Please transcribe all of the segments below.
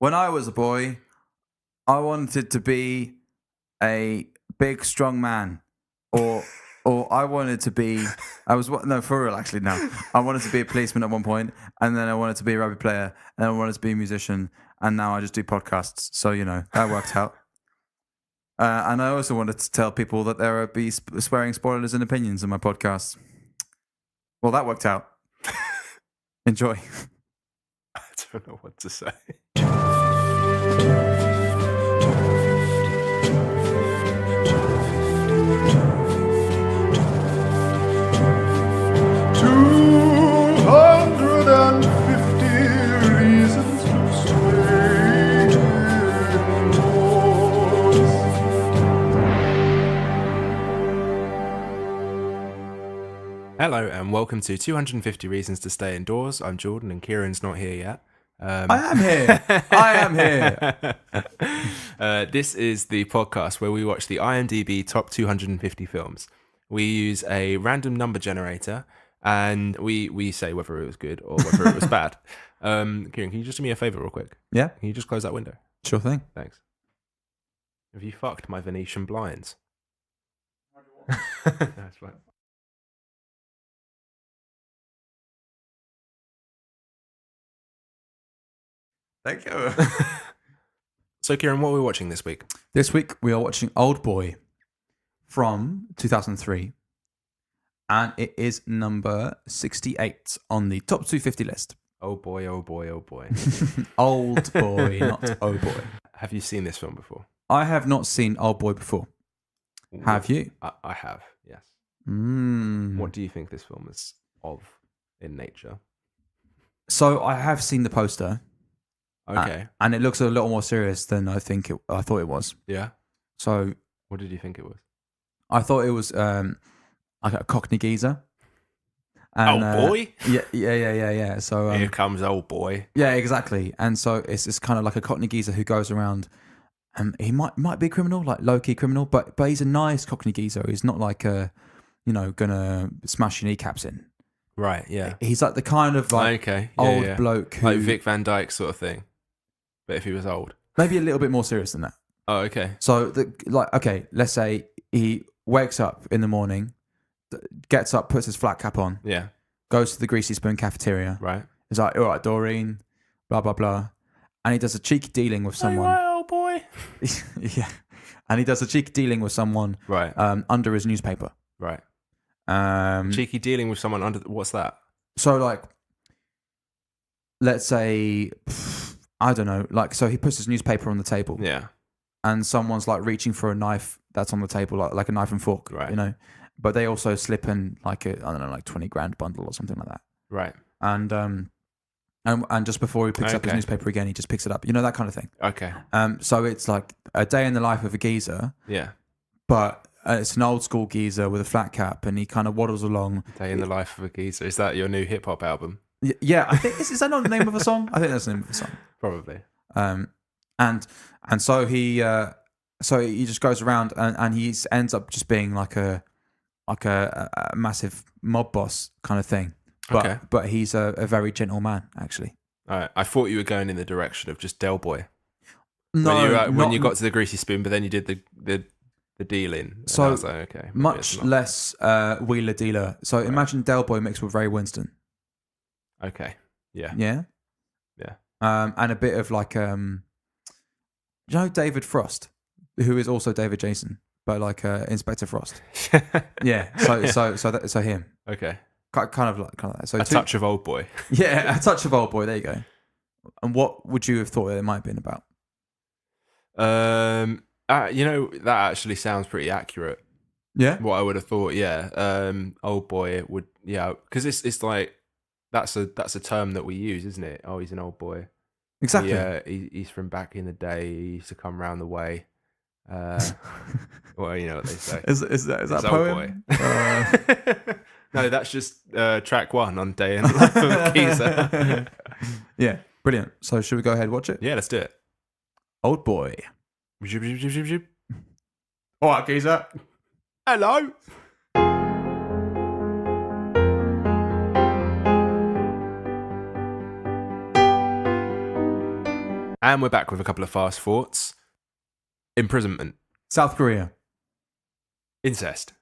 When I was a boy, I wanted to be a big, strong man, or I wanted to be. No, for real. Actually, no. I wanted to be a policeman at one point, and then I wanted to be a rugby player, and then I wanted to be a musician, and now I just do podcasts. So that worked out. And I also wanted to tell people that there would be swearing, spoilers, and opinions in my podcasts. Well, that worked out. Enjoy. I don't know what to say. Hello and welcome to 250 Reasons to Stay Indoors. I'm Jordan and Keiran's not here yet. I am here. This is the podcast where we watch the IMDb top 250 films. We use a random number generator and we say whether it was good or whether it was bad. Keiran, can you just do me a favour real quick? Yeah. Can you just close that window? Sure thing. Thanks. Have you fucked my Venetian blinds? That's fine. Thank you. So, Keiran, what are we watching this week? This week we are watching Old Boy from 2003, and it is number 68 on the top 250 list. Oh boy, oh boy, oh boy. Old Boy, not Oh Boy. Have you seen this film before? I have not seen Old Boy before. Have you? I have, yes. Mm. What do you think this film is of in nature? So I have seen the poster. Okay. And it looks a little more serious than I thought it was. Yeah. So what did you think it was? I thought it was like a Cockney geezer. And, boy? Yeah. So here comes old boy. Yeah, exactly. And so it's kind of like a Cockney geezer who goes around. He might be a criminal, like low key criminal, but he's a nice Cockney geezer. He's not like gonna smash your kneecaps in. Right. Yeah. He's like the kind of old bloke who, like Vic Van Dyke sort of thing. But if he was old, maybe a little bit more serious than that. Oh, okay. So let's say he wakes up in the morning, gets up, puts his flat cap on, goes to the Greasy Spoon cafeteria. Right. He's like, all right, Doreen, blah, blah, blah. And he does a cheeky dealing with someone. Hey, right, old boy. Yeah. And he does a cheeky dealing with someone right. Under his newspaper. Right. Cheeky dealing with someone under, what's that? So let's say, I don't know, so he puts his newspaper on the table. Yeah. And someone's reaching for a knife that's on the table, like a knife and fork, right. But they also slip in like 20 grand bundle or something like that. Right. And just before he picks up his newspaper again, he just picks it up. That kind of thing. Okay. So it's like a day in the life of a geezer. Yeah. But it's an old school geezer with a flat cap, and he kind of waddles along. Day in the life of a geezer. Is that your new hip hop album? Yeah, I think is that not the name of a song? I think that's the name of the song. Probably. And so he just goes around and he ends up just being like a massive mob boss kind of thing. But he's a very gentle man, actually. All right. I thought you were going in the direction of just Del Boy. No, when you got to the Greasy Spoon, but then you did the dealing. So I was like, okay, much less wheeler dealer. So imagine Del Boy mixed with Ray Winston. Okay. Yeah. Yeah. Yeah. And a bit of David Frost, who is also David Jason, but Inspector Frost. Yeah. So him. Okay. Kind of like that. So touch of Old Boy. Yeah, a touch of Old Boy. There you go. And what would you have thought it might have been about? That actually sounds pretty accurate. Yeah. What I would have thought. Yeah. Old Boy would. Yeah. Because it's like that's a term that we use, isn't it? Oh, he's an old boy. Exactly. Yeah. He's from back in the day. He used to come round the way. Well, you know what they say. Is that a poem? Boy. No, that's just track 1 on Day in the Life of a Geezer. Yeah, brilliant. So should we go ahead and watch it? Yeah, let's do it. Old Boy. All right, Geezer. Hello. And we're back with a couple of fast thoughts. Imprisonment. South Korea. Incest.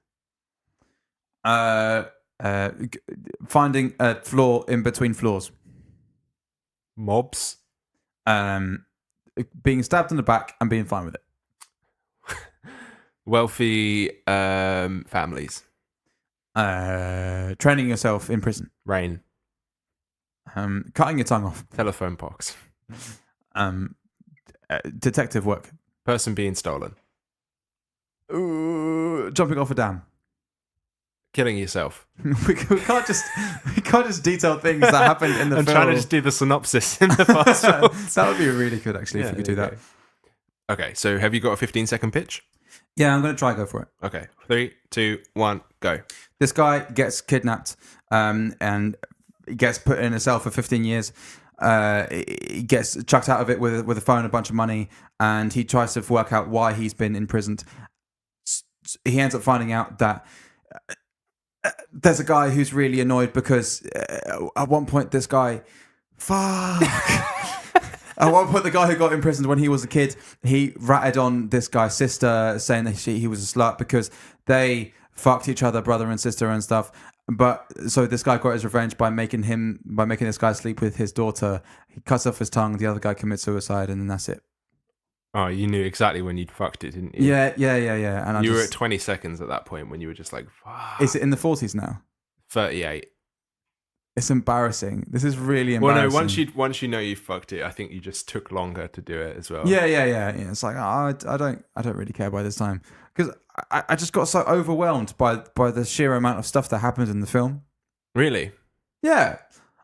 Finding a floor in between floors. Mobs. Being stabbed in the back and being fine with it. Wealthy families. Training yourself in prison. Rain. Cutting your tongue off. Telephone box. Detective work. Person being stolen. Jumping off a dam. Killing yourself. we can't just detail things that happened in the I'm film. trying to just do the synopsis in the fast thoughts. That would be really good, actually, if you could do that. Okay, so have you got a 15-second pitch? Yeah, I'm going to try go for it. Okay, 3, 2, 1, go. This guy gets kidnapped and gets put in a cell for 15 years. He gets chucked out of it with a phone, a bunch of money, and he tries to work out why he's been imprisoned. He ends up finding out that there's a guy who's really annoyed because at one point this guy... Fuck! At one point, the guy who got imprisoned when he was a kid, he ratted on this guy's sister, saying that he was a slut because they fucked each other, brother and sister and stuff. But so this guy got his revenge by making this guy sleep with his daughter. He cuts off his tongue. The other guy commits suicide, and then that's it. Oh, you knew exactly when you'd fucked it, didn't you? Yeah. And you were at 20 seconds at that point when you were just like, fuck. Is it in the 40s now? 38. It's embarrassing. This is really embarrassing. Well, no, once you know you fucked it, I think you just took longer to do it as well. Yeah. It's like I don't really care by this time because I just got so overwhelmed by the sheer amount of stuff that happened in the film. Really? Yeah.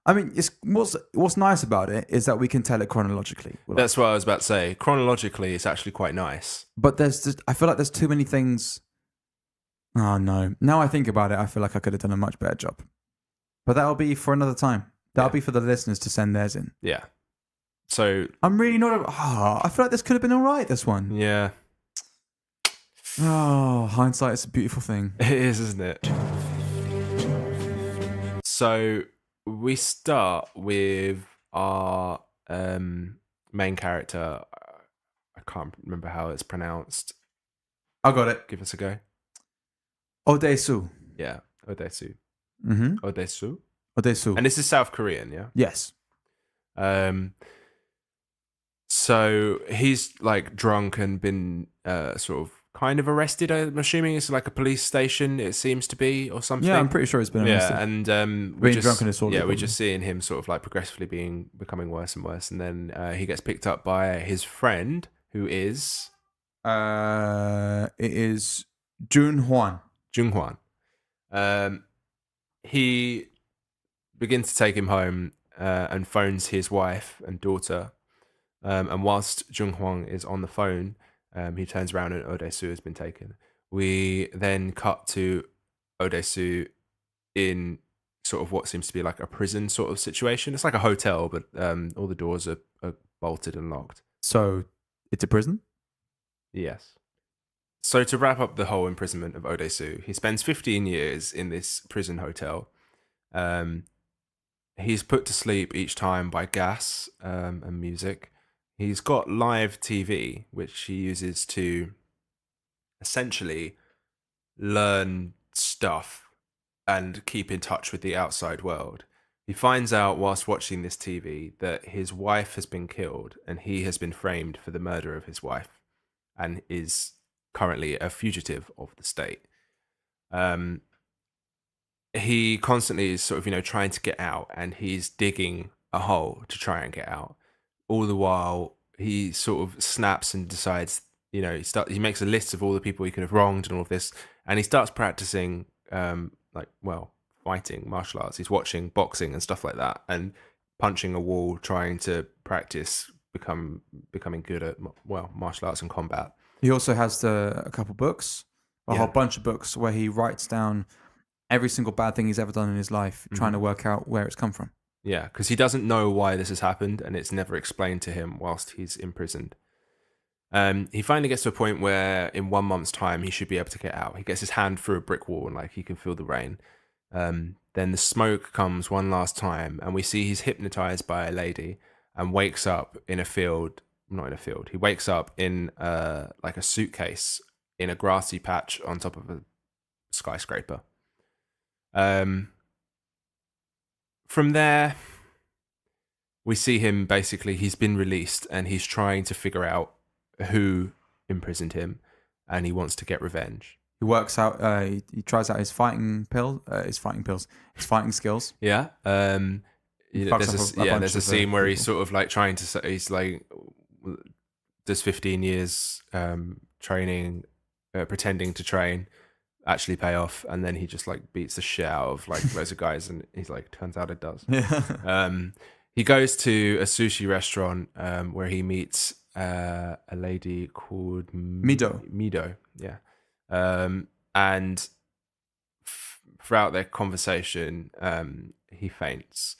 I mean, it's what's nice about it is that we can tell it chronologically. That's what I was about to say. Chronologically, it's actually quite nice. But I feel like there's too many things. Oh no! Now I think about it, I feel like I could have done a much better job. But that'll be for another time. That'll be for the listeners to send theirs in. Yeah. So I'm really not. I feel like this could have been all right. This one. Yeah. Oh, hindsight is a beautiful thing. It is, isn't it? So we start with our main character. I can't remember how it's pronounced. I got it. Give us a go. Odesu. Yeah, Odesu. Mm-hmm. Odesu. And this is South Korean, yeah? Yes. So he's like drunk and been sort of kind of arrested. I'm assuming it's like a police station. It seems to be, or something. Yeah, I'm pretty sure he's been arrested. Yeah, and being drunk in his we're just seeing him sort of like progressively becoming worse and worse, and then he gets picked up by his friend, who is it is Jun Hwan. He begins to take him home and phones his wife and daughter. And whilst Jung Hwang is on the phone, he turns around and Odesu has been taken. We then cut to Odesu in sort of what seems to be like a prison sort of situation. It's like a hotel, but all the doors are bolted and locked. So it's a prison? Yes. So to wrap up the whole imprisonment of Odesu, he spends 15 years in this prison hotel. He's put to sleep each time by gas and music. He's got live TV, which he uses to essentially learn stuff and keep in touch with the outside world. He finds out whilst watching this TV that his wife has been killed and he has been framed for the murder of his wife and is currently a fugitive of the state. He constantly is sort of, trying to get out, and he's digging a hole to try and get out. All the while, he sort of snaps and decides, he makes a list of all the people he could have wronged and all of this, and he starts practicing, fighting, martial arts. He's watching boxing and stuff like that, and punching a wall, trying to practice becoming good at, martial arts and combat. He also has a couple books, a whole bunch of books where he writes down every single bad thing he's ever done in his life, trying to work out where it's come from. Yeah, because he doesn't know why this has happened, and it's never explained to him whilst he's imprisoned. He finally gets to a point where in 1 month's time, he should be able to get out. He gets his hand through a brick wall and he can feel the rain. Then the smoke comes one last time, and we see he's hypnotized by a lady. and wakes up in a field. Not in a field. He wakes up in like a suitcase in a grassy patch on top of a skyscraper. From there, we see him basically. He's been released and he's trying to figure out who imprisoned him, and he wants to get revenge. He works out. He tries out his fighting skills. Yeah. There's a scene where he's sort of like trying to. He's like, does 15 years training, pretending to train, actually pay off? And then he just like beats the shit out of like loads of guys, and he's like, turns out it does. Yeah. He goes to a sushi restaurant where he meets a lady called Mido, yeah. And throughout their conversation, he faints.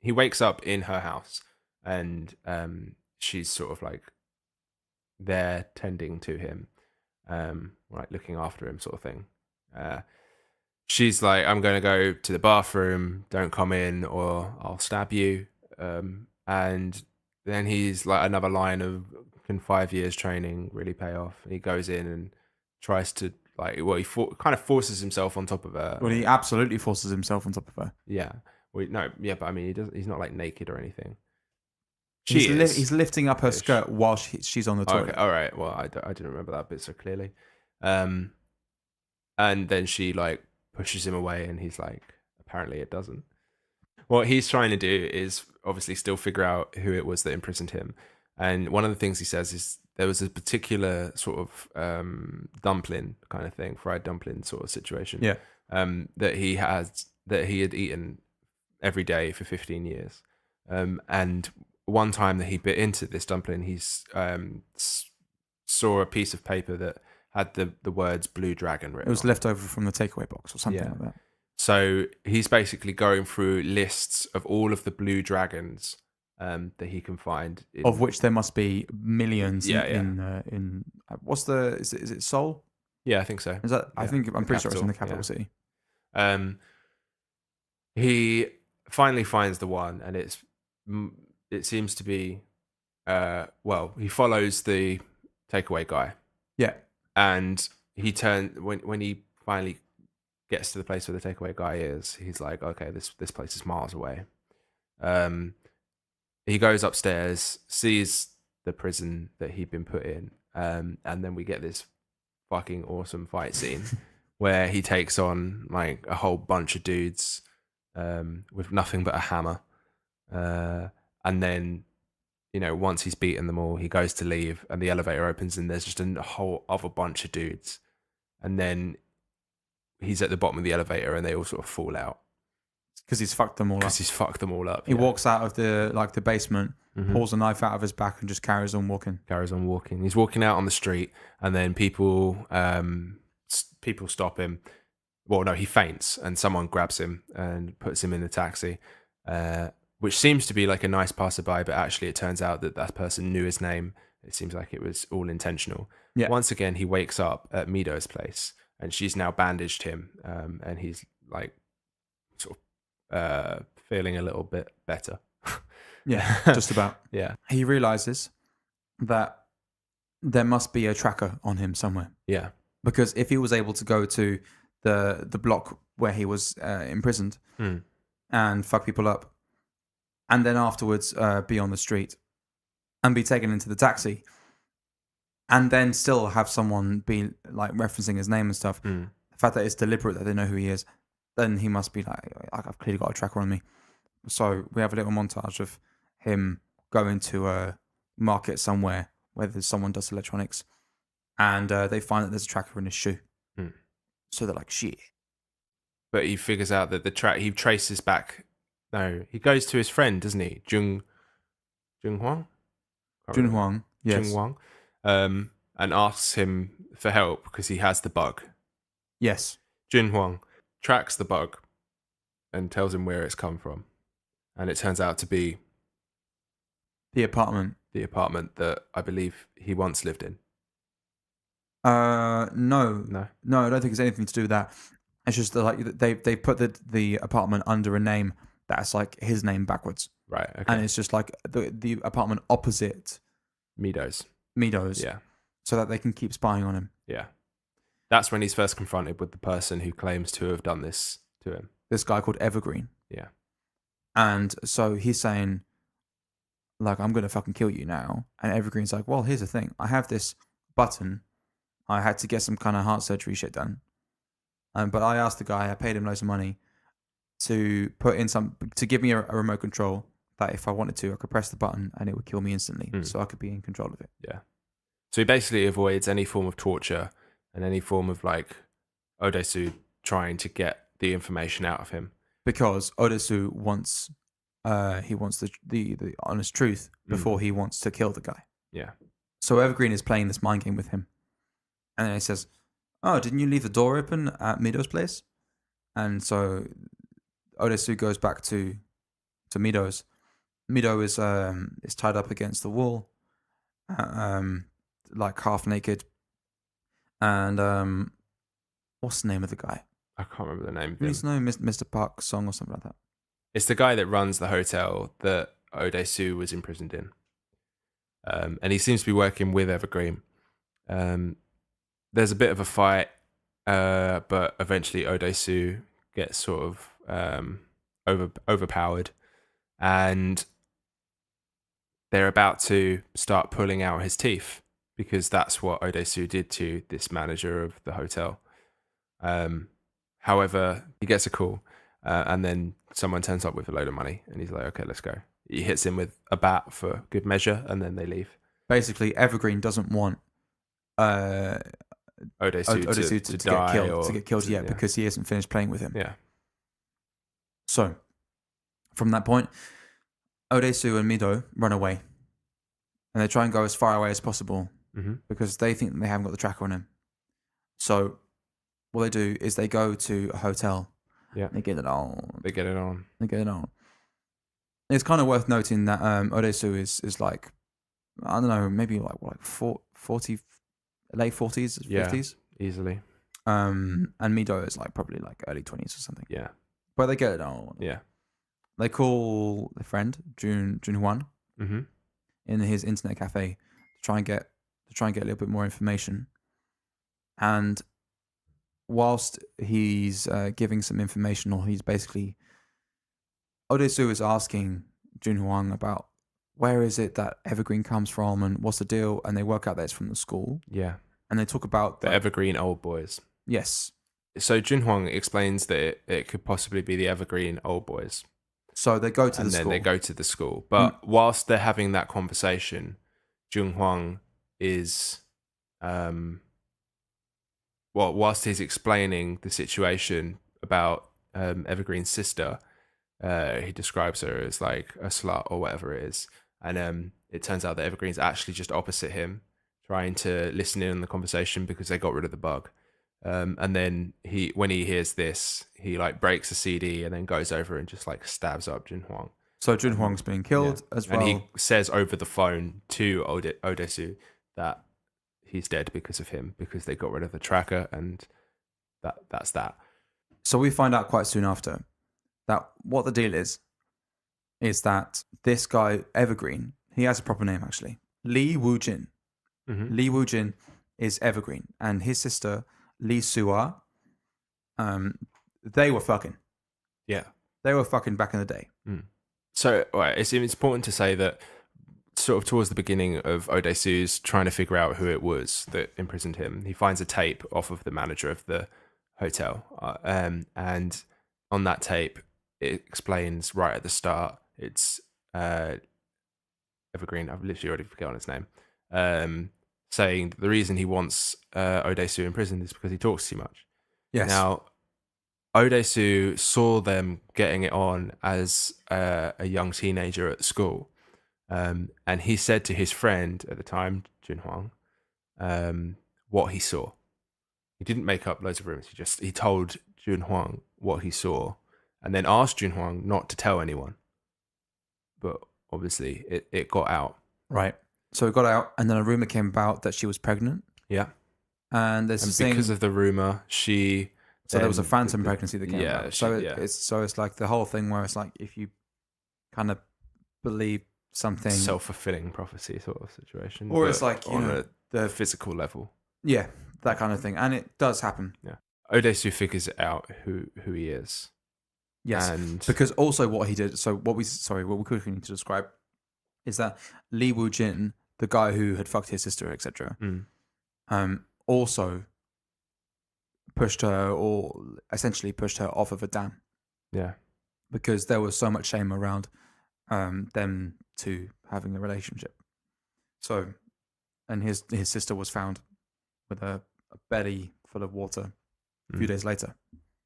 He wakes up in her house, and she's sort of like there tending to him, like looking after him, sort of thing. She's like, "I'm going to go to the bathroom. Don't come in, or I'll stab you." And then he's like, another line of, "Can 5 years training really pay off?" And he goes in and tries to kind of forces himself on top of her. Well, he absolutely forces himself on top of her. Yeah. But I mean, he's not like naked or anything. He's lifting up her skirt while she's on the toilet. Okay, all right. Well, I didn't remember that bit so clearly. And then she like pushes him away, and he's like, apparently it doesn't. What he's trying to do is obviously still figure out who it was that imprisoned him. And one of the things he says is there was a particular sort of dumpling kind of thing, fried dumpling sort of situation. Yeah. That he had eaten every day for 15 years. And one time that he bit into this dumpling, he saw a piece of paper that had the words "Blue Dragon" written. It was on. left over from the takeaway box or something like that. So he's basically going through lists of all of the blue dragons that he can find, of which there must be millions. In what's is it Seoul? Yeah, I think so. Is that? Yeah. I'm pretty sure it's in the capital city. He finally finds the one, and it seems to be he follows the takeaway guy. Yeah, and he when he finally gets to the place where the takeaway guy is, he's like, okay, this place is miles away. He goes upstairs, sees the prison that he'd been put in, and then we get this fucking awesome fight scene where he takes on like a whole bunch of dudes with nothing but a hammer, and then once he's beaten them all, he goes to leave, and the elevator opens, and there's just a whole other bunch of dudes, and then he's at the bottom of the elevator, and they all sort of fall out. Because he's fucked them all up. He walks out of the basement, pulls a knife out of his back, and just carries on walking. He's walking out on the street, and then people stop him. Well, no, he faints, and someone grabs him and puts him in the taxi, which seems to be like a nice passerby, but actually it turns out that person knew his name. It seems like it was all intentional. Yeah. Once again, he wakes up at Mido's place, and she's now bandaged him, and he's like sort of feeling a little bit better. Yeah, just about. Yeah. He realizes that there must be a tracker on him somewhere. Yeah. Because if he was able to go to the block where he was imprisoned and fuck people up, and then afterwards be on the street and be taken into the taxi, and then still have someone be like referencing his name and stuff, the fact that it's deliberate that they know who he is, then he must be like, I've clearly got a tracker on me. So we have a little montage of him going to a market somewhere where someone does electronics, and they find that there's a tracker in his shoe. So they're like, shit. But he figures out that he traces back. No, he goes to his friend, doesn't he? Jun Huang? Jun Huang, yes. Jun Huang, and asks him for help because he has the bug. Yes. Jun Huang tracks the bug and tells him where it's come from. And it turns out to be the apartment that I believe he once lived in. No, I don't think it's anything to do with that. It's just that, like they put the apartment under a name that's like his name backwards. Right. Okay. and it's just like the apartment opposite Meadows. Meadows, so that they can keep spying on him. Yeah. That's when he's first confronted with the person who claims to have done this to him. This guy called Evergreen. Yeah. And so he's saying, like, I'm going to fucking kill you now. And Evergreen's like, well, here's the thing. I have this button. I had to get some kind of heart surgery shit done. But I asked the guy, I paid him loads of money to put in to give me a remote control that if I wanted to, I could press the button and it would kill me instantly. So I could be in control of it. Yeah. So he basically avoids any form of torture and any form of like Odesu trying to get the information out of him. Because Odesu wants the honest truth before he wants to kill the guy. Yeah. So Evergreen is playing this mind game with him. And then he says, oh, didn't you leave the door open at Mido's place? And so Odesu goes back to Mido's. Mido is tied up against the wall, like half naked. And what's the name of the guy? I can't remember the name. You need to know Mr. Park's song or something like that. It's the guy that runs the hotel that Odesu was imprisoned in. And he seems to be working with Evergreen. There's a bit of a fight, but eventually Odesu gets sort of overpowered, and they're about to start pulling out his teeth because that's what Odesu did to this manager of the hotel. However, he gets a call, and then someone turns up with a load of money, and he's like, okay, let's go. He hits him with a bat for good measure, and then they leave. Basically, Evergreen doesn't want Odesu to get killed yet because he hasn't finished playing with him. Yeah. So, from that point, Odesu and Mido run away. And they try and go as far away as possible because they think they haven't got the tracker on him. So, what they do is they go to a hotel. Yeah. They get it on. They get it on. It's kind of worth noting that Odesu is like, I don't know, maybe like 40, late 40s, 50s. Yeah, easily. And Mido is like probably like early 20s or something. Yeah. But they get it on. Yeah. They call their friend Jun Hwan in his internet cafe to try and get a little bit more information. And whilst he's giving some information, or he's basically, Odesu is asking Jun Hwan about where is it that Evergreen comes from and what's the deal, and they work out that it's from the school. Yeah. And they talk about the Evergreen Old Boys. Yes. So Jun Hwan explains that it could possibly be the Evergreen Old Boys. So they go to the school. And then they go to the school. But whilst they're having that conversation, Jun Hwan is, whilst he's explaining the situation about Evergreen's sister, he describes her as like a slut or whatever it is. And it turns out that Evergreen's actually just opposite him, trying to listen in on the conversation because they got rid of the bug. And then when he hears this, he like breaks a CD and then goes over and just like stabs up Jun Hwan. So Jun Hwang's being killed as well. And he says over the phone to Odesu that he's dead because of him, because they got rid of the tracker, and that's that. So we find out quite soon after that what the deal is that this guy, Evergreen, he has a proper name actually. Lee Woo-jin. Lee Woo-jin is Evergreen, and his sister, Lee Soo-ah, they were fucking. Yeah. They were fucking back in the day. So it's important to say that sort of towards the beginning of Odesu's trying to figure out who it was that imprisoned him, he finds a tape off of the manager of the hotel. And on that tape, it explains right at the start, it's Evergreen, I've literally already forgotten his name, saying the reason he wants Odesu imprisoned is because he talks too much. Yes. Now, Odesu saw them getting it on as a young teenager at school. And he said to his friend at the time, Jun Hwan, what he saw. He didn't make up loads of rumors. He told Jun Hwan what he saw, and then asked Jun Hwan not to tell anyone. But obviously, it got out. Right. So it got out, and then a rumor came about that she was pregnant. Yeah. And because of the rumor, she. So there was a phantom pregnancy that came out. It's like the whole thing where it's like if you kind of believe something, self-fulfilling prophecy sort of situation, or but it's like on a the physical level. yeah, that kind of thing, and it does happen. Yeah, Odesu figures out who he is. Yes, and because also what he did. So what we quickly need to describe is that Li Wu-jin, the guy who had fucked his sister, etc., also pushed her, or essentially pushed her off of a dam. Yeah, because there was so much shame around them two having a relationship. So, and his sister was found with a belly full of water a few days later.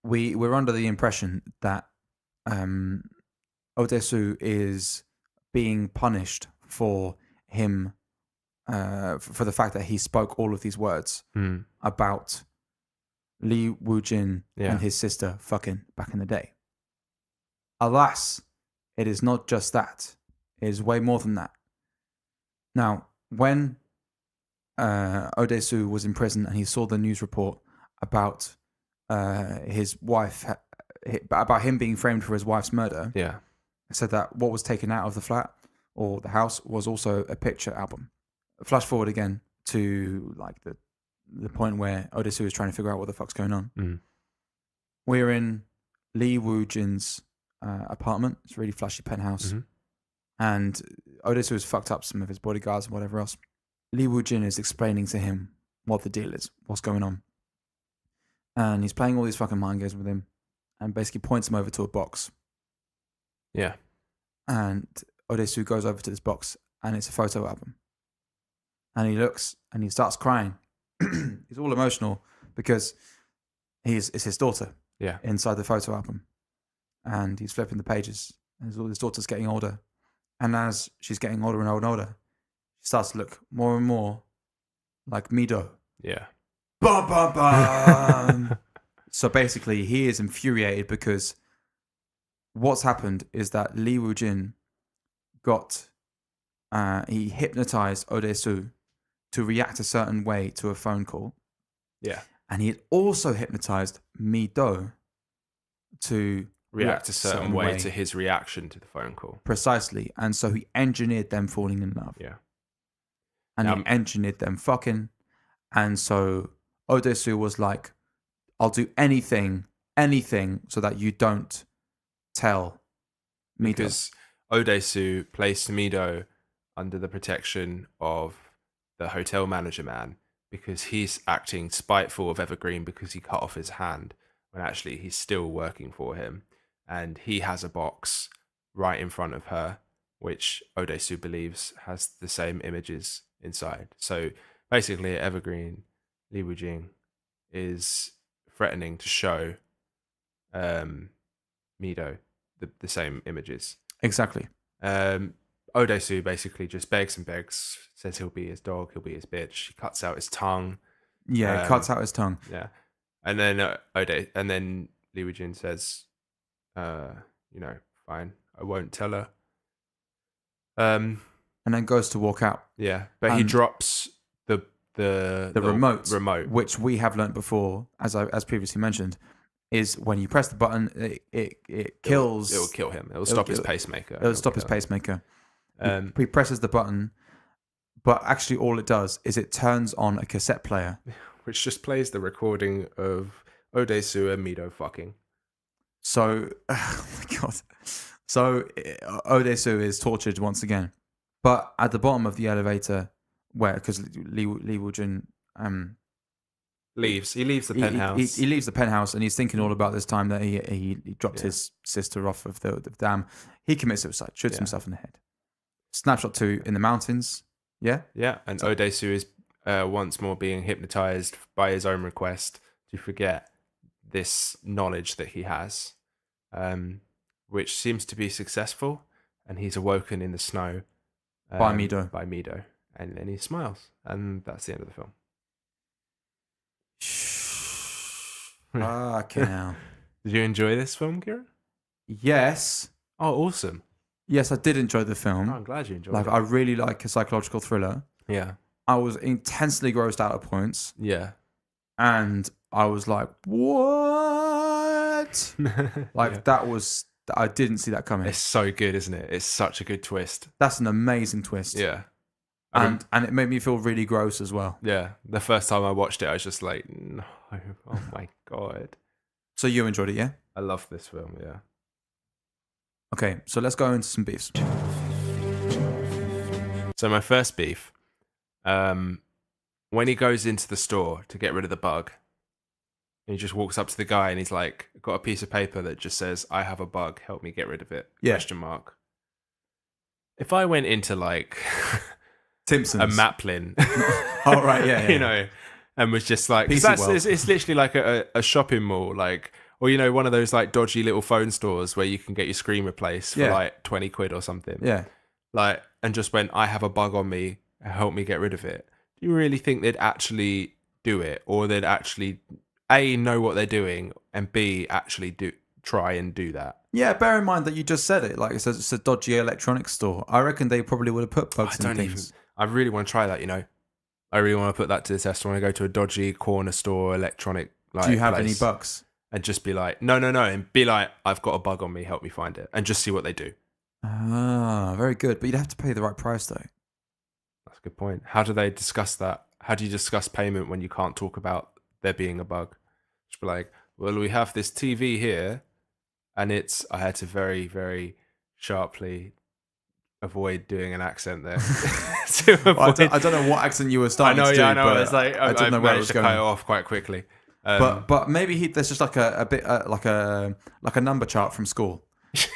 We're under the impression that Odesu is being punished for him for the fact that he spoke all of these words about Li Wu-jin and his sister fucking back in the day. Alas, it is not just that. It is way more than that. Now, when Odesu was in prison and he saw the news report about his wife, about him being framed for his wife's murder, said that what was taken out of the flat or the house was also a picture album. Flash forward again to like the point where Odesu is trying to figure out what the fuck's going on. We're in Li Wu-jin's apartment. It's a really flashy penthouse. And Odesu has fucked up some of his bodyguards and whatever else. Li Wu-jin is explaining to him what the deal is, what's going on. And he's playing all these fucking mind games with him and basically points him over to a box. Yeah. And Odesu goes over to this box and it's a photo album. And he looks and he starts crying. He's all emotional because it's his daughter inside the photo album. And he's flipping the pages. And his daughter's getting older. And as she's getting older and older and older, she starts to look more and more like Mido. Yeah. Bum, bum, bum. So basically, he is infuriated because what's happened is that Li Wu-jin he hypnotized Odesu to react a certain way to a phone call. Yeah. And he had also hypnotized Mido to react a certain way to his reaction to the phone call. Precisely. And so he engineered them falling in love. Yeah. And he engineered them fucking. And so Odesu was like, I'll do anything so that you don't tell Mido. Because Odesu placed Mido under the protection of the hotel manager man because he's acting spiteful of Evergreen because he cut off his hand when actually he's still working for him. And he has a box right in front of her, which Odesu believes has the same images inside. So basically, Evergreen, Li Wu-jin, is threatening to show Mido the same images. Exactly. Odesu basically just begs and begs, says he'll be his dog, he'll be his bitch. He cuts out his tongue. Yeah, cuts out his tongue. Yeah. And then Li Wu-jin says, fine, I won't tell her. And then goes to walk out. Yeah, but he drops the remote, which we have learnt before, as previously mentioned, is when you press the button, it kills. It will kill him. It will stop his pacemaker. It will stop his pacemaker. He presses the button, but actually all it does is it turns on a cassette player, which just plays the recording of Odesu and Mido fucking. So, oh my god. So Odesu is tortured once again. But at the bottom of the elevator, because Li Wu-jin leaves. He leaves the penthouse. He leaves the penthouse and he's thinking all about this time that he dropped his sister off of the dam. He commits suicide, shoots himself in the head. Snapshot 2 in the mountains. Yeah? Yeah, and Odesu is once more being hypnotized by his own request to forget this knowledge that he has, which seems to be successful, and he's awoken in the snow by Mido. And then he smiles, and that's the end of the film. Fucking hell. Did you enjoy this film, Kieran? Yes. Oh, awesome. Yes, I did enjoy the film. Oh, I'm glad you enjoyed it. I really like a psychological thriller. Yeah. I was intensely grossed out at points. Yeah. And I was like, what? That was I didn't see that coming. It's so good, isn't it? It's such a good twist. That's an amazing twist. Yeah. And it made me feel really gross as well. Yeah. The first time I watched it, I was just like, no, oh my God. So you enjoyed it, yeah? I love this film, yeah. Okay, so let's go into some beefs. So my first beef, when he goes into the store to get rid of the bug, he just walks up to the guy and he's like, got a piece of paper that just says, "I have a bug, help me get rid of it." Yeah. Question mark. If I went into like Simpsons. a Maplin, Oh, right, yeah. you know, and was just like, 'cause PC World. it's literally like a shopping mall, like, or you know, one of those like dodgy little phone stores where you can get your screen replaced for like 20 quid or something. Yeah. Like, and just went, "I have a bug on me, help me get rid of it." Do you really think they'd actually do it, or they'd actually A, know what they're doing, and B, actually try and do that? Yeah, bear in mind that you just said it. Like, it's a dodgy electronics store. I reckon they probably would have put bugs in things. I really want to try that, you know. I really want to put that to the test. I want to go to a dodgy corner store electronic like, do you have place any bugs? and just be like, no, and be like, "I've got a bug on me, help me find it," and just see what they do. Ah, very good. But you'd have to pay the right price, though. That's a good point. How do they discuss that? How do you discuss payment when you can't talk about there being a bug? Just be like, "Well, we have this TV here, and it's..." I had to very, very sharply avoid doing an accent there. I don't know what accent you were starting to do. I know. But It's like I don't know where it managed was to going. cut it off quite quickly. But maybe there's just like a bit like a number chart from school,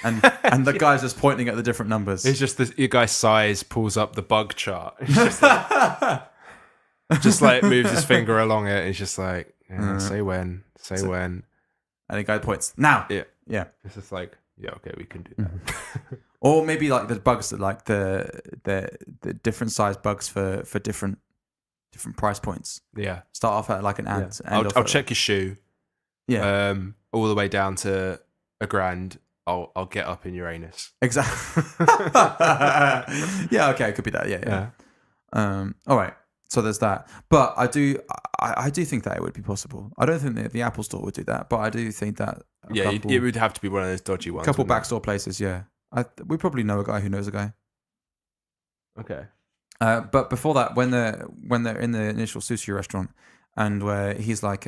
and the guy's just pointing at the different numbers. It's just your guy sighs, pulls up the bug chart. It's just like, just like moves his finger along it. It's just like, say when. And the guy points now. Yeah. It's just like, yeah, okay, we can do that. Or maybe like the bugs that like the different size bugs for different price points. Yeah. Start off at like an ant. Yeah. I'll check your shoe. Yeah. All the way down to $1,000. I'll get up in your anus. Exactly. Yeah. Okay. It could be that. Yeah. All right. So there's that. But I do think that it would be possible. I don't think that the Apple Store would do that, but I do think that. It would have to be one of those dodgy ones. A couple backstore places. Yeah. We probably know a guy who knows a guy. Okay. But before that, when they're in the initial sushi restaurant, and where he's like,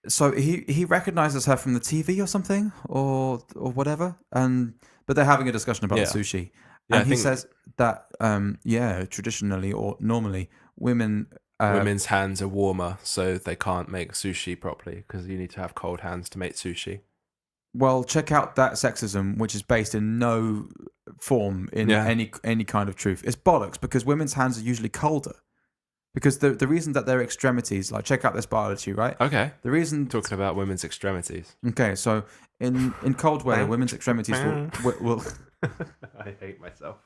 so he recognizes her from the TV or something or whatever, but they're having a discussion about the sushi, and he says that traditionally or normally women's hands are warmer, so they can't make sushi properly because you need to have cold hands to make sushi. Well, check out that sexism, which is based in no form in any kind of truth. It's bollocks because women's hands are usually colder. Because the reason that their extremities, like check out this biology, right? Okay. The reason talking about women's extremities. Okay, so in cold weather, women's extremities will I hate myself.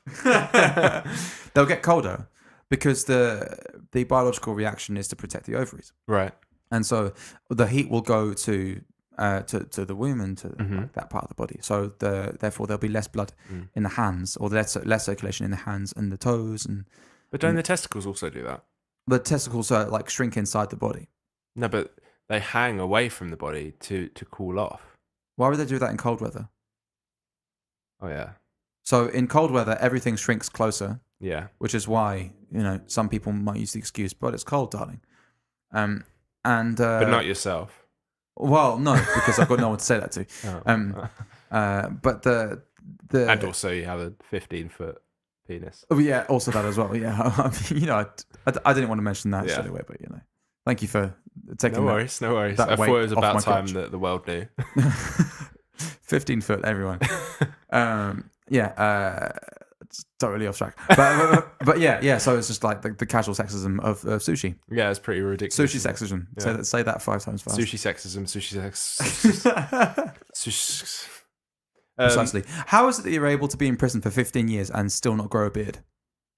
They'll get colder because the biological reaction is to protect the ovaries. Right. And so the heat will go to the women, to like that part of the body. So therefore there'll be less blood in the hands, or less circulation in the hands and the toes. But don't the testicles also do that? The testicles are like shrink inside the body. No, but they hang away from the body to cool off. Why would they do that in cold weather? Oh yeah. So in cold weather, everything shrinks closer. Yeah. Which is why, some people might use the excuse, but it's cold, darling. But not yourself. Well, no, because I've got no one to say that to. But the and also you have a 15-foot penis. Oh yeah, also that as well. Yeah, I didn't want to mention that straight away, but thank you for taking. No worries. I thought it was about time that the world knew. 15 foot, everyone. It's totally off track. But yeah. So it's just like the casual sexism of sushi. Yeah, it's pretty ridiculous. Sushi sexism. Yeah. Say that 5 times fast. Sushi sexism. Precisely. How is it that you're able to be in prison for 15 years and still not grow a beard?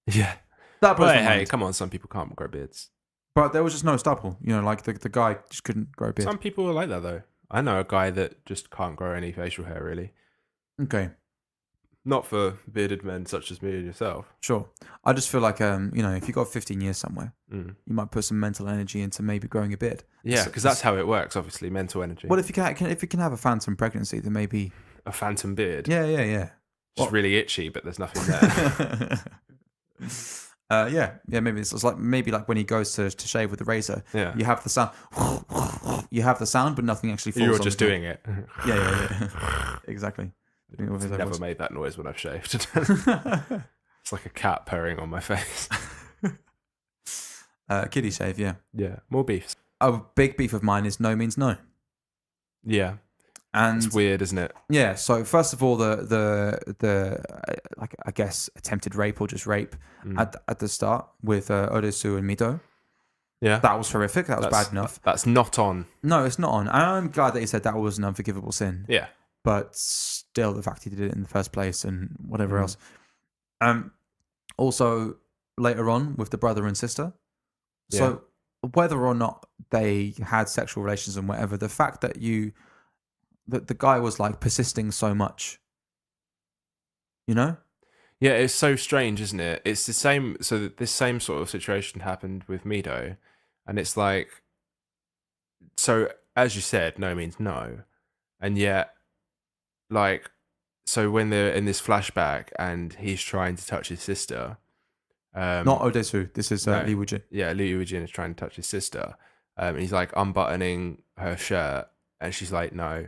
Yeah. That blows my hey, mind. come on. Some people can't grow beards. But there was just no stubble. Like the guy just couldn't grow a beard. Some people are like that though. I know a guy that just can't grow any facial hair really. Okay. Not for bearded men such as me and yourself. Sure. I just feel like, if you got 15 years somewhere, Mm. you might put some mental energy into maybe growing a beard. Yeah, because that's how it works. Obviously, mental energy. Well, if you can have a phantom pregnancy, then maybe A phantom beard. yeah. Just really itchy, but there's nothing there. Maybe it's like when he goes to shave with the razor. Yeah. You have the sound. You have the sound, but nothing actually falls. You're on just the doing it. Yeah. Exactly. I've never made that noise when I've shaved. It's like a cat purring on my face. Kiddie shave, yeah. Yeah, more beefs. A big beef of mine is no means no. Yeah, and it's weird, isn't it? Yeah. So first of all, the like I guess attempted rape or just rape at the start with Odesu and Mito. Yeah, that was horrific. That was bad enough. That's not on. No, it's not on. And I'm glad that he said that was an unforgivable sin. Yeah, but still, the fact he did it in the first place and whatever else. Also later on with the brother and sister. Yeah. So whether or not they had sexual relations and whatever, the fact that the guy was like persisting so much, Yeah, it's so strange, isn't it? It's the same. So this same sort of situation happened with Mido, and it's like, so as you said, no means no, and yet, like, so when they're in this flashback and he's trying to touch his sister. Not Odesu. This is Lee Woo-jin. Yeah, Lee Woo-jin is trying to touch his sister. And he's like unbuttoning her shirt, and she's like, "No,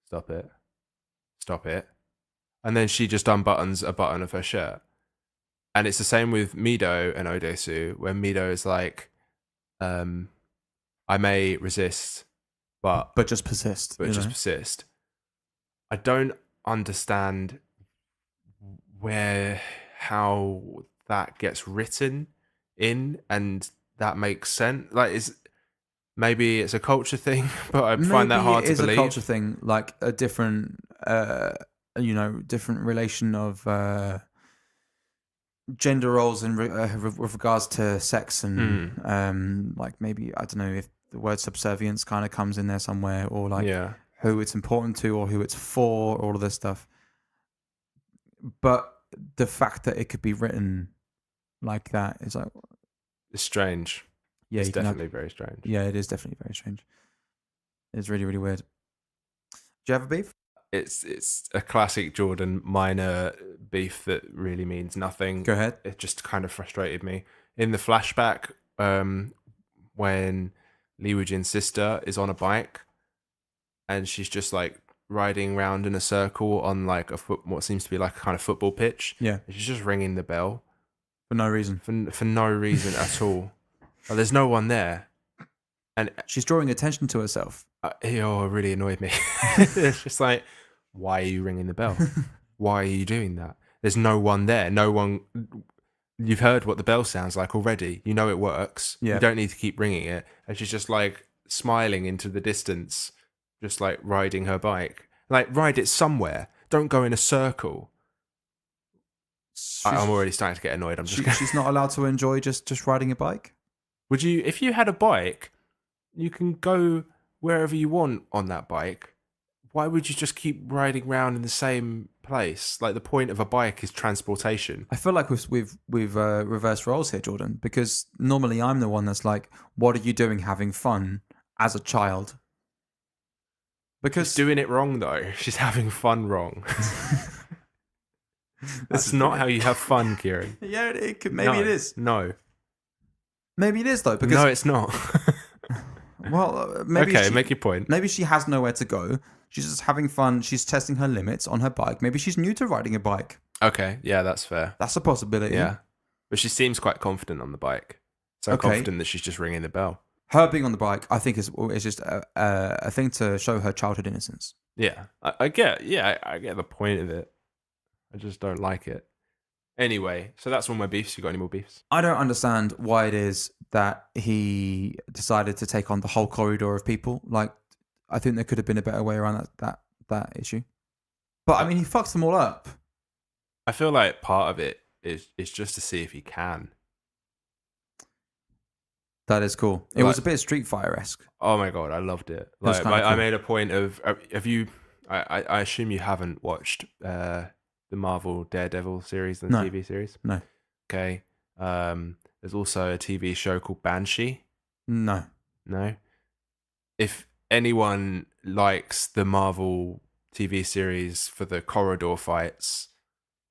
stop it." And then she just unbuttons a button of her shirt. And it's the same with Mido and Odesu, where Mido is like, "I may resist, but just persist. Persist." I don't understand how that gets written in, and that makes sense. Like, maybe it's a culture thing, but I find that hard to believe. It is a culture thing, like a different, different relation of gender roles in with regards to sex and like maybe I don't know if the word subservience kind of comes in there somewhere, or like who it's important to or who it's for, all of this stuff. But the fact that it could be written like that is like, it's strange. Yeah, it's definitely very strange. Yeah, it is definitely very strange. It's really, really weird. Do you have a beef? It's a classic Jordan minor beef that really means nothing. Go ahead. It just kind of frustrated me. In the flashback, when Lee Woo-jin's sister is on a bike and she's just like riding around in a circle on like what seems to be like a kind of football pitch. Yeah. She's just ringing the bell. For no reason. For no reason at all. Like, there's no one there. And she's drawing attention to herself. It really annoyed me. It's just like, why are you ringing the bell? Why are you doing that? There's no one there. No one. You've heard what the bell sounds like already. You know it works. Yeah. You don't need to keep ringing it. And she's just like smiling into the distance, just like riding her bike. Like, ride it somewhere. Don't go in a circle. I'm already starting to get annoyed. She's not allowed to enjoy just riding a bike? Would you, if you had a bike, you can go wherever you want on that bike. Why would you just keep riding around in the same place? Like, the point of a bike is transportation. I feel like we've reversed roles here, Jordan, because normally I'm the one that's like, what are you doing having fun as a child? Because she's doing it wrong, though. She's having fun wrong. That's not how you have fun, Keiran. Yeah, maybe it is. No. Maybe it is, though. Because no, it's not. Well, maybe okay, make your point. Maybe she has nowhere to go. She's just having fun. She's testing her limits on her bike. Maybe she's new to riding a bike. Okay, yeah, that's fair. That's a possibility. Yeah, but she seems quite confident on the bike. So confident that she's just ringing the bell. Her being on the bike, I think, is just a thing to show her childhood innocence. Yeah, I get the point of it. I just don't like it. Anyway, so that's all my beefs. You got any more beefs? I don't understand why it is that he decided to take on the whole corridor of people. Like, I think there could have been a better way around that issue. But I mean, he fucks them all up. I feel like part of it is just to see if he can. That is cool. It was a bit Street Fighter-esque. Oh my god, I loved it. Like, cool. I made a point of. Have you? I assume you haven't watched the the Marvel Daredevil series and No. TV series? No. Okay. There's also a TV show called Banshee. No. No. If anyone likes the Marvel TV series for the corridor fights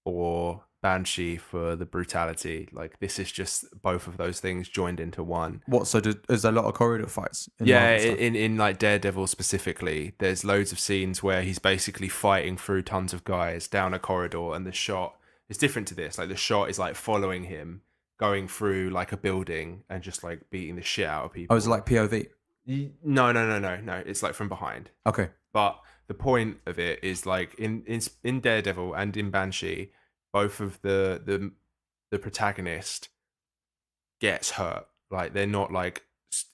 or Banshee for the brutality, like this is just both of those things joined into one. What? So there's a lot of corridor fights. Yeah, Marvel stuff? in like Daredevil specifically, there's loads of scenes where he's basically fighting through tons of guys down a corridor, and the shot is different to this. Like the shot is like following him going through like a building and just like beating the shit out of people. Oh, is it like POV? No. It's like from behind. Okay. But the point of it is like in Daredevil and in Banshee, both of the protagonist gets hurt. Like they're not like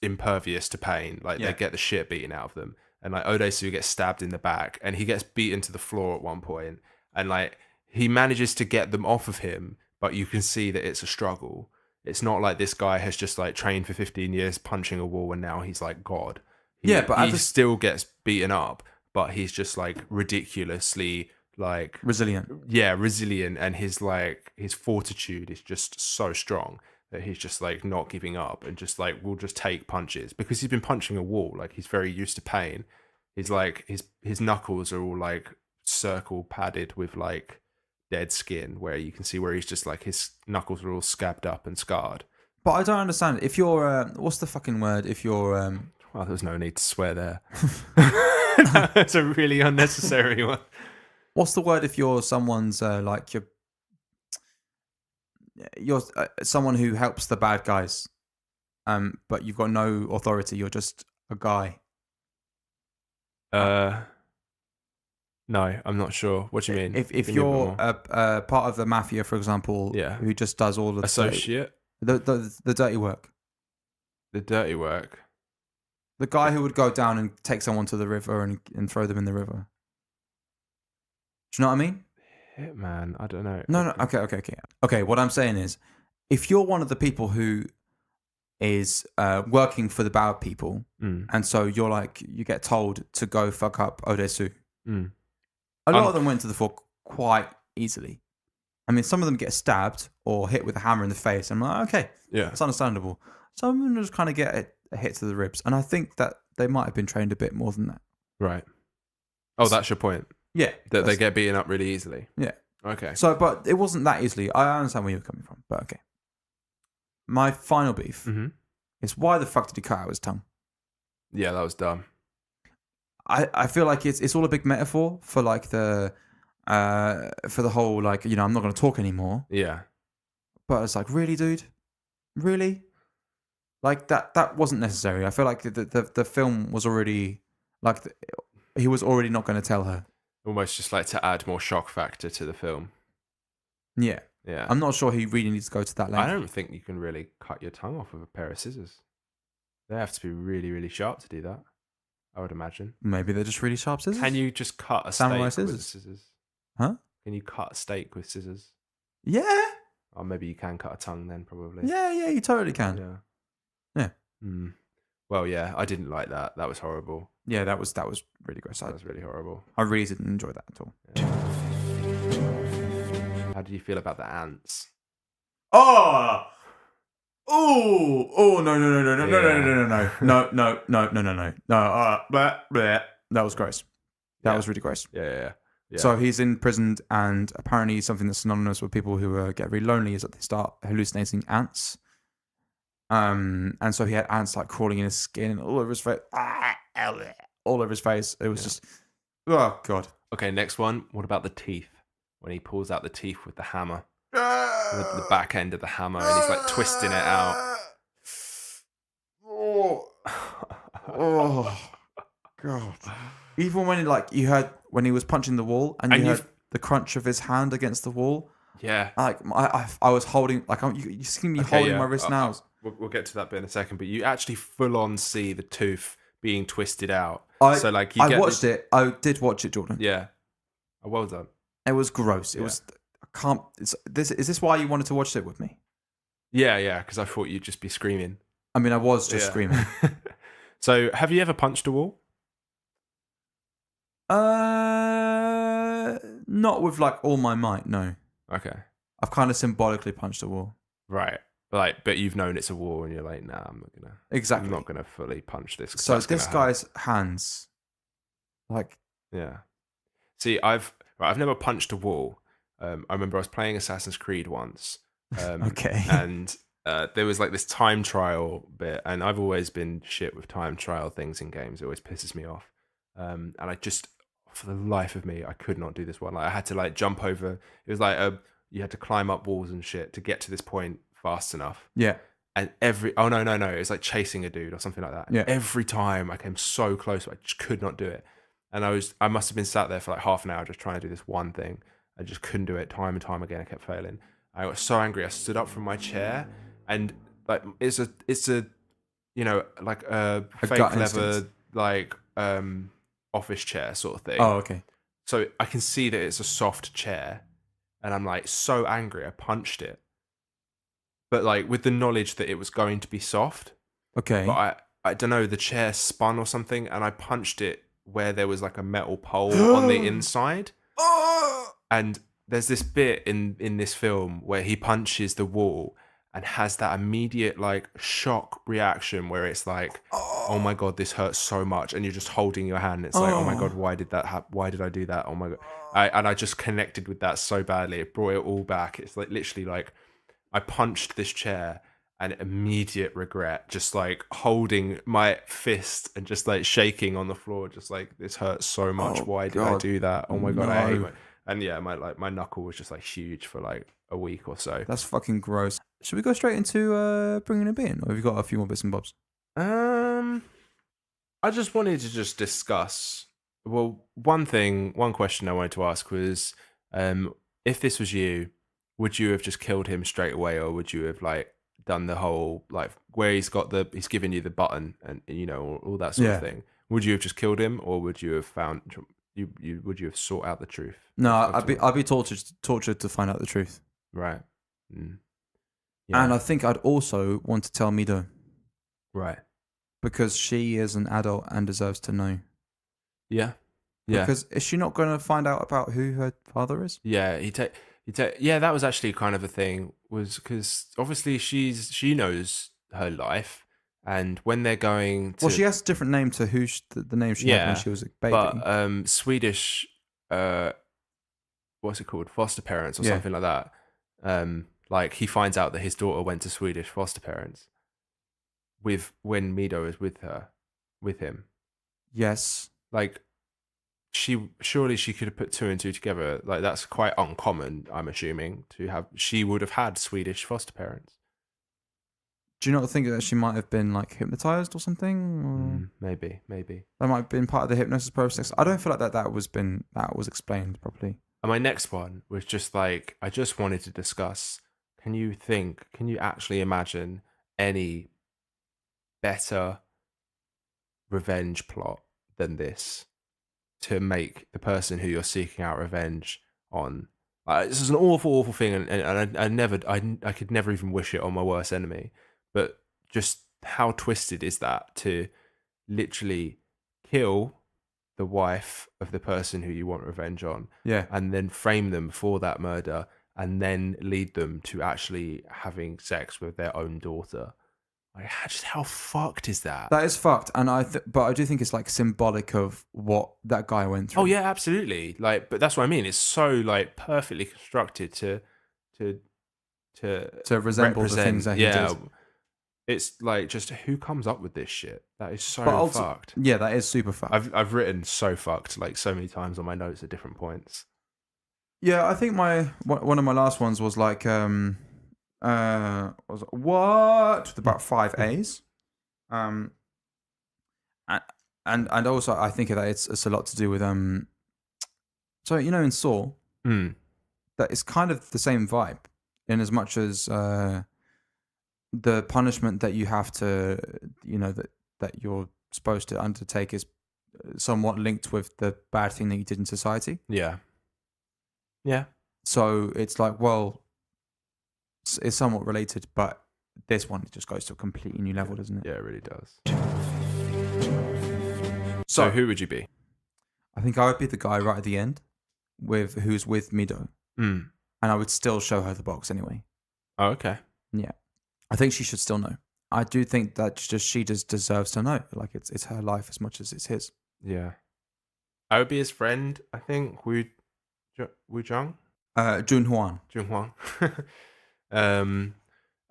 impervious to pain. Like they get the shit beaten out of them. And like Odesu gets stabbed in the back, and he gets beaten to the floor at one point, and like he manages to get them off of him, but you can see that it's a struggle. It's not like this guy has just like trained for 15 years punching a wall and now he's like God. But he still gets beaten up, but he's just like ridiculously like resilient. Yeah, resilient, and his fortitude is just so strong that he's just like not giving up and just like will just take punches because he's been punching a wall. Like he's very used to pain. He's like his knuckles are all like circle padded with like dead skin, where you can see where he's just like his knuckles are all scabbed up and scarred. But I don't understand. If you're, what's the fucking word? If you're, well, there's no need to swear there. That's a really unnecessary one. What's the word if you're someone's like you're someone who helps the bad guys, but you've got no authority. You're just a guy. No, I'm not sure. What do you mean? If you're a part of the mafia, for example, who just does all the associate, the dirty work, the dirty work, the guy who would go down and take someone to the river and throw them in the river. Do you know what I mean? Hitman, I don't know. No. Okay. What I'm saying is, if you're one of the people who is working for the bad people, and so you're like, you get told to go fuck up Odesu. A lot of them went to the floor quite easily. I mean, some of them get stabbed or hit with a hammer in the face. I'm like, okay, it's understandable. Some of them just kind of get a hit to the ribs, and I think that they might have been trained a bit more than that. Right. Oh, that's your point. Yeah, that they get beaten up really easily. Yeah. Okay. So, but it wasn't that easily. I understand where you're coming from, but okay. My final beef is, why the fuck did he cut out his tongue? Yeah, that was dumb. I feel like it's all a big metaphor for like for the whole like, you know, I'm not going to talk anymore. Yeah. But it's like, really, dude? Really? Like that wasn't necessary. I feel like the film was already like he was already not going to tell her. Almost just like to add more shock factor to the film. Yeah. Yeah. I'm not sure he really needs to go to that length. I don't think you can really cut your tongue off with a pair of scissors. They have to be really, really sharp to do that, I would imagine. Maybe they're just really sharp scissors. Can you just cut a Samurai steak scissors? with scissors? Huh? Can you cut a steak with scissors? Yeah. Or maybe you can cut a tongue then, probably. Yeah, you totally can. Yeah. Well, yeah, I didn't like that. That was horrible. Yeah, that was really gross. That was really horrible. I really didn't enjoy that at all. Yeah. How did you feel about the ants? Oh, no. That was gross. That was really gross. Yeah. So he's imprisoned, and apparently something that's synonymous with people who get really lonely is that they start hallucinating ants. And so he had ants like crawling in his skin and all over his face. All over his face. It was just, oh God. Okay, next one. What about the teeth? When he pulls out the teeth with the hammer. The back end of the hammer, and he's like twisting it out. Oh God. Even when you heard when he was punching the wall and you heard the crunch of his hand against the wall. Yeah. Like I was holding, like you see me holding my wrist now. We'll get to that bit in a second, but you actually full on see the tooth being twisted out. I watched it. I did watch it, Jordan. Yeah. Oh, well done. It was gross. It was. I can't. Is this why you wanted to watch it with me? Yeah. Because I thought you'd just be screaming. I mean, I was just screaming. So, have you ever punched a wall? Not with like all my might, no. Okay. I've kind of symbolically punched a wall. Right. Like, but you've known it's a wall, and you're like, nah, I'm Exactly. not gonna fully punch this. So this guy's hands, like, yeah. See, I've never punched a wall. I remember I was playing Assassin's Creed once. Okay. And there was like this time trial bit, and I've always been shit with time trial things in games. It always pisses me off. And I just, for the life of me, I could not do this one. Like I had to like jump over. It was like you had to climb up walls and shit to get to this point fast enough. yeah. And it was like chasing a dude or something like that. Yeah. Every time I came so close, I just could not do it. And I must have been sat there for like half an hour just trying to do this one thing. I just couldn't do it time and time again. I kept failing. I got so angry. I stood up from my chair, and like it's a like a fake gut leather instinct. like office chair sort of thing. Oh, okay. So I can see that it's a soft chair, and I'm like so angry. I punched it, but like with the knowledge that it was going to be soft. Okay. But I don't know, the chair spun or something, and I punched it where there was like a metal pole on the inside. And there's this bit in this film where he punches the wall and has that immediate like shock reaction where it's like, oh my God, this hurts so much. And you're just holding your hand. It's like, oh my God, why did that happen? Why did I do that? Oh my God. I just connected with that so badly. It brought it all back. It's like literally like I punched this chair and immediate regret, just like holding my fist and just like shaking on the floor, just like this hurts so much. Why did I do that? Oh my God, I hate it. And yeah, my knuckle was just like huge for like a week or so. That's fucking gross. Should we go straight into bringing a beer in, or have you got a few more bits and bobs? I just wanted to just discuss. Well, one question I wanted to ask was, if this was you, would you have just killed him straight away, or would you have like done the whole like where he's given you the button and all that sort of thing? Would you have just killed him, or would you have found would you have sought out the truth? No, I'd be tortured to find out the truth. Right. Yeah. And I think I'd also want to tell Mido. Right. Because she is an adult and deserves to know. Yeah. Yeah. Because is she not going to find out about who her father is? Yeah. Yeah, that was actually kind of a thing, was because obviously she knows her life, and when they're going to... Well, she has a different name to who the name she had when she was a baby. But Swedish, what's it called? Foster parents or something like that. Like he finds out that his daughter went to Swedish foster parents when Mido is with him. Yes. Like surely she could have put two and two together. Like that's quite uncommon, I'm assuming, she would have had Swedish foster parents. Do you not think that she might have been like hypnotized or something? Or Maybe. That might have been part of the hypnosis process. I don't feel like that was explained properly. And my next one was just like, I just wanted to discuss, can you actually imagine any better revenge plot than this to make the person who you're seeking out revenge on? This is an awful, awful thing, and I could never even wish it on my worst enemy. But just how twisted is that to literally kill the wife of the person who you want revenge on, and then frame them for that murder, and then lead them to actually having sex with their own daughter? Like, just how fucked is that? That is fucked, and but I do think it's like symbolic of what that guy went through. Oh yeah, absolutely. Like, but that's what I mean. It's so like perfectly constructed to resemble the things that he did. It's like, just who comes up with this shit? That is so fucked. Yeah, that is super fucked. I've written so fucked like so many times on my notes at different points. Yeah, I think one of my last ones was like was what with about 5 A's, and also I think that it's a lot to do with so in Saw, that it's kind of the same vibe, in as much as the punishment that you have to that you're supposed to undertake is somewhat linked with the bad thing that you did in society. Yeah. So it's like, well, it's somewhat related, but this one just goes to a completely new level, doesn't it? Yeah, it really does. So who would you be? I think I would be the guy right at the end who's with Mido, Mm. and I would still show her the box anyway. Oh, okay. Yeah, I think she should still know. I do think that she just deserves to know. Like it's her life as much as it's his. Yeah. I would be his friend, I think. Wu Zhang? Jun Huan. Jun Huang.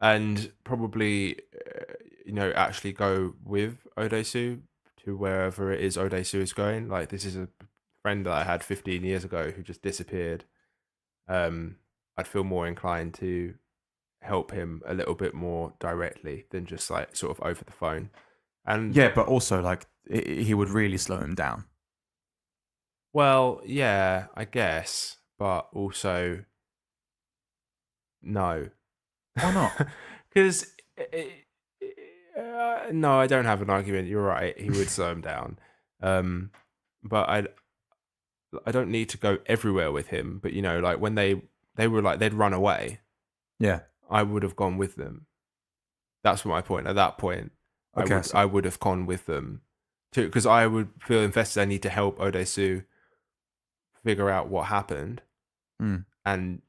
And probably, actually go with Odesu to wherever it is Odesu is going. Like, this is a friend that I had 15 years ago who just disappeared. I'd feel more inclined to help him a little bit more directly than just like sort of over the phone. And Yeah, but also like he would really slow him down. well, yeah, I guess, but also no. Why not? Because no, I don't have an argument. You're right. He would slow him down, but I don't need to go everywhere with him. But like when they were like they'd run away, Yeah. I would have gone with them. That's my point. At that point, Okay. I would have gone with them too, because I would feel invested. I need to help Odesu figure out what happened, and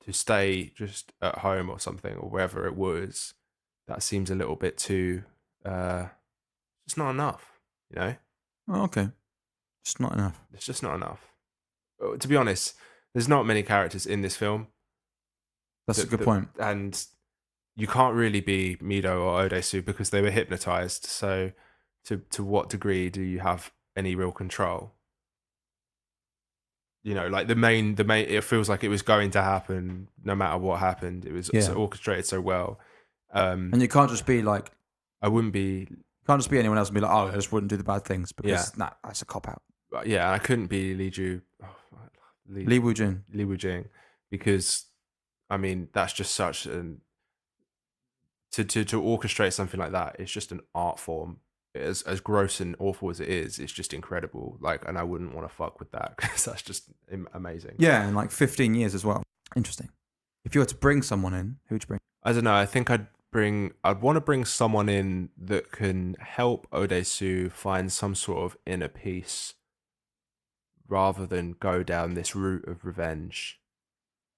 to stay just at home or something or wherever it was, that seems a little bit too. It's not enough, Oh, okay. It's not enough. It's just not enough. To be honest, there's not many characters in this film. That's a good point. And you can't really be Mido or Odesu because they were hypnotized. So, to what degree do you have any real control? Like the main. It feels like it was going to happen no matter what happened. It was so orchestrated so well. And you can't just be like. I wouldn't be. Can't just be anyone else and be like, oh, I just wouldn't do the bad things because that's a cop out. Yeah, I couldn't be Li Wu Jing, because I mean that's just such an to orchestrate something like that. It's just an art form. As gross and awful as it is, it's just incredible. Like, and I wouldn't want to fuck with that because that's just amazing. Yeah, and like 15 years as well. Interesting. If you were to bring someone in, who would you bring? I don't know. I think I'd want to bring someone in that can help Odesu find some sort of inner peace rather than go down this route of revenge.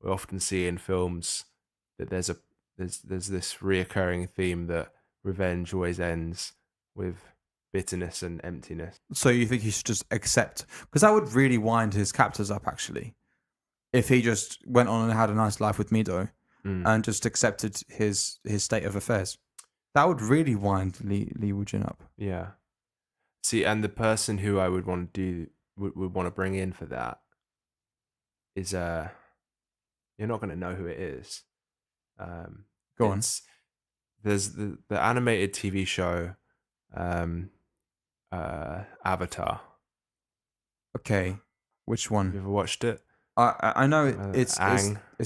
We often see in films that there's this reoccurring theme that revenge always ends with bitterness and emptiness. So you think he should just accept? Because that would really wind his captors up, actually. If he just went on and had a nice life with Mido and just accepted his state of affairs, that would really wind Li Wujin up. Yeah. See, and the person who I would want to would want to bring in for that is you're not going to know who it is. Go on. There's the animated TV show Avatar. Okay, which one? You ever watched it? I know it's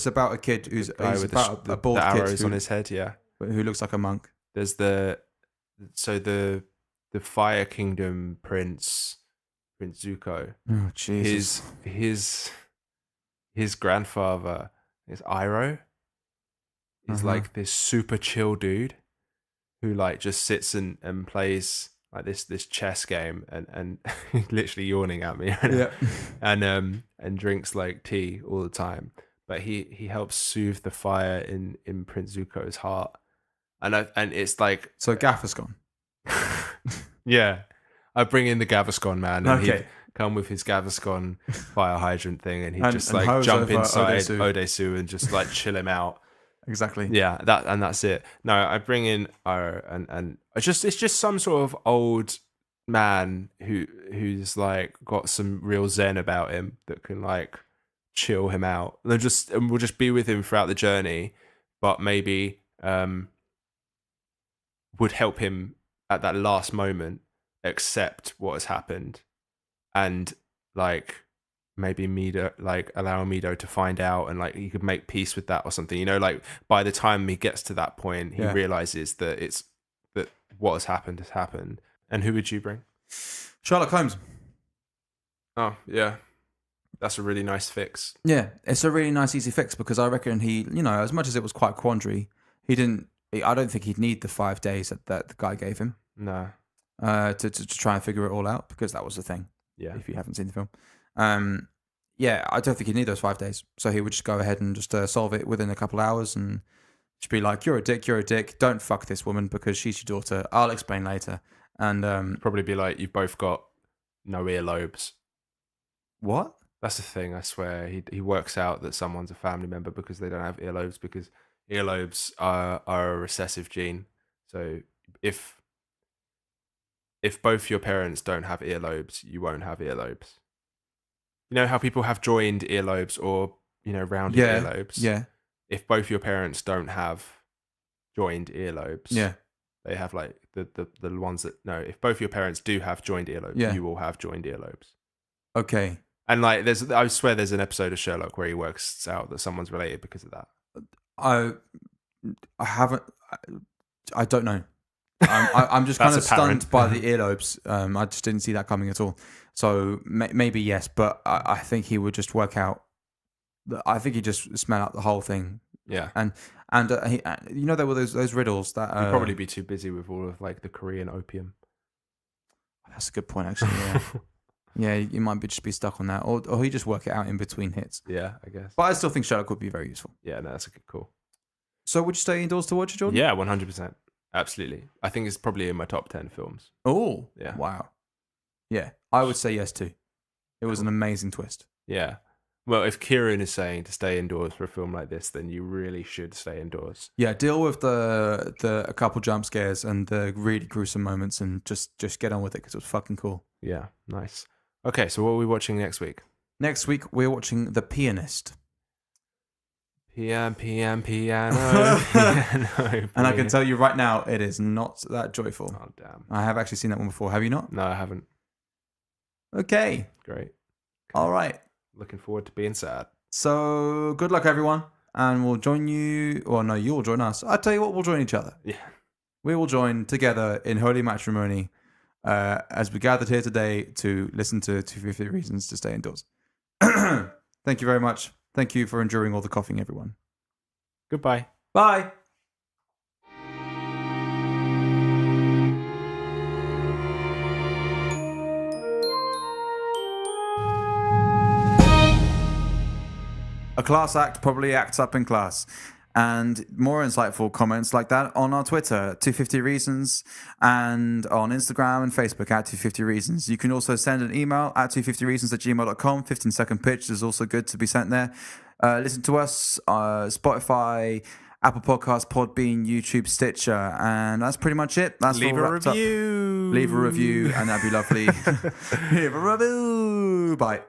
about a kid who's about a bald the kid arrows on his head. Yeah, who looks like a monk. There's the Fire Kingdom Prince Zuko. Oh Jesus! His grandfather is Iroh. He's like this super chill dude who like just sits and plays like this chess game and literally yawning at me right now. Yeah. And drinks like tea all the time. But he helps soothe the fire in Prince Zuko's heart. And it's like, so Gaffer's yeah. I bring in the Gaviscon man and okay. he'd come with his Gaviscon fire hydrant thing and he'd just and like jump over inside Odesu and just like chill him out. Exactly. Yeah, that's it. No, I bring in and it's just some sort of old man who's like got some real zen about him that can like chill him out. And we'll just be with him throughout the journey, but maybe would help him at that last moment accept what has happened and like maybe Mido, like allow Mido to find out and like he could make peace with that or something, like by the time he gets to that point he realizes that what has happened. And who would you bring? Sherlock Holmes. Oh yeah, that's a really nice fix. Yeah, it's a really nice easy fix because I reckon he, as much as it was quite quandary, I don't think he'd need the 5 days that the guy gave him. No. To try and figure it all out, because that was the thing. Yeah. If you haven't seen the film, yeah, I don't think he'd need those 5 days. So he would just go ahead and just solve it within a couple hours and just be like, you're a dick. Don't fuck this woman because she's your daughter. I'll explain later. And Probably be like, you've both got no earlobes. what? That's the thing. I swear, he works out that someone's a family member because they don't have earlobes, because earlobes are a recessive gene. So if both your parents don't have earlobes, you won't have earlobes. You know how people have joined earlobes or rounded earlobes. Yeah. If both your parents don't have joined earlobes, Yeah. they have like the ones that no. If both your parents do have joined earlobes, Yeah. you will have joined earlobes. Okay. And like, I swear, there's an episode of Sherlock where he works out that someone's related because of that. I haven't. I don't know. I'm just kind of That's apparent. stunned by the earlobes. I just didn't see that coming at all. So maybe yes, but I think he would just work out. I think he'd just smell out the whole thing. Yeah, And there were those riddles that he'd probably be too busy with all of like the Korean opium. That's a good point, actually. Yeah, yeah, you might just be stuck on that, or he just work it out in between hits. Yeah, I guess. But I still think Sherlock would be very useful. Yeah, no, that's a good call. So would you stay indoors to watch it, Jordan? Yeah, 100%. Absolutely. I think it's probably in my top 10 films. Oh, Yeah. wow. Yeah, I would say yes too. It was an amazing twist. Yeah. Well, if Kieran is saying to stay indoors for a film like this, then you really should stay indoors. Yeah, deal with the a couple jump scares and the really gruesome moments, and just get on with it because it was fucking cool. Yeah, nice. Okay, so what are we watching next week? Next week we're watching The Pianist. Piano. And I can tell you right now, it is not that joyful. Oh, damn. I have actually seen that one before. Have you not? No, I haven't. Okay. Great. All right. Looking forward to being sad. So good luck, everyone. And we'll join you. Or no, you'll join us. I tell you what, we'll join each other. Yeah. We will join together in holy matrimony as we gathered here today to listen to 250 Reasons to Stay Indoors. Thank you very much. Thank you for enduring all the coughing, everyone. Goodbye. Bye. A class act probably acts up in class. And more insightful comments like that on our Twitter, 250 Reasons, and on Instagram and Facebook at 250 Reasons. You can also send an email at 250reasons@gmail.com. 15-second pitch is also good to be sent there. Listen to us, Spotify, Apple Podcasts, Podbean, YouTube, Stitcher, and that's pretty much it. That's Leave all a wrapped up. review. Leave a review, and that'd be lovely. Leave a review. Bye.